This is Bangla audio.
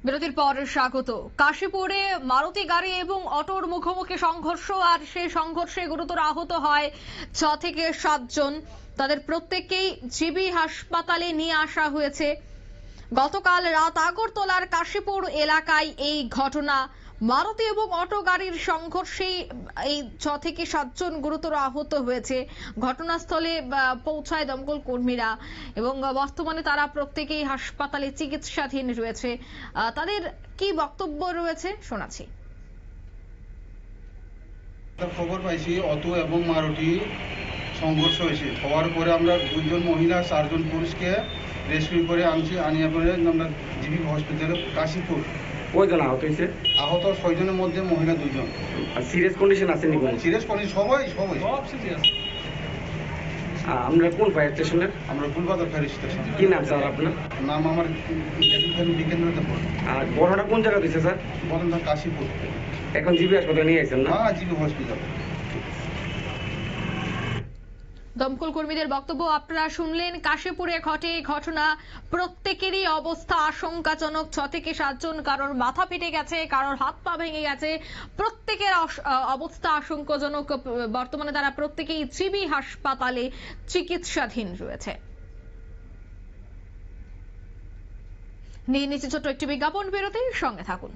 বিরতির পর স্বাগত। কাশীপুরে মারুতি গাড়ি এবং অটোর মুখোমুখি সংঘর্ষ, আর সেই সংঘর্ষে গুরুতর আহত হয় 6 থেকে 7 জন। তাদের প্রত্যেককেই জিবি হাসপাতালে নিয়ে আসা হয়েছে। গতকাল রাত আগরতলার কাশীপুর এলাকায় এই ঘটনা। মারুতি এবং অটো গাড়ির সংঘর্ষে এই 6 থেকে 7 জন গুরুতর আহত হয়েছে। ঘটনাস্থলে পৌঁছায় দমকল কর্মীরা এবং বর্তমানে তারা প্রত্যেকেই হাসপাতালে চিকিৎসাধীন রয়েছে। তাদের কি বক্তব্য রয়েছে শোনাচ্ছি। খবর পাইছি অটো এবং মারুতি সংঘর্ষ হয়েছে। হওয়ার পরে আমরা 2 জন মহিলা 4 জন পুরুষকে রেস্কিউ করে আনিয়া পরে আমরা জিবি হসপিটালে কাশীপুর। কয়জন আহত হয়েছে? আহত 6 জনের মধ্যে মহিলা 2 জন। আর সিরিয়াস কন্ডিশন আছে নি? সিরিয়াস কন্ডিশন সবাই সব সিরিয়াস। আমরা কোন ফায়ার স্টেশনের? আমরা ফুলবাজার ফায়ার স্টেশন। কি নাম স্যার আপনার? নাম আমার বিকেন্দ্র দেবর। আর ঘটনা কোন জায়গা দিচ্ছে স্যার? বলেন না, কাশীপুর। এখন জিবি হাসপাতালে নিয়ে আসছেন না? হ্যাঁ, জিবি হসপিটাল। দমকল কর্মীদের বক্তব্য আপনারা শুনলেন। কাশীপুরে ঘটে ঘটনা, প্রত্যেকেরই অবস্থা আশঙ্কাজনক। 6 থেকে 7 জন, কারোর মাথা ফেটে গেছে, কারোর হাত পা ভেঙে গেছে, প্রত্যেকের অবস্থা আশঙ্কাজনক। বর্তমানে তারা প্রত্যেকেই জিবি হাসপাতালে চিকিৎসাধীন রয়েছে। নিয়ে নিচ্ছে ছোট্ট একটি বিজ্ঞাপন বিরতির সঙ্গে থাকুন।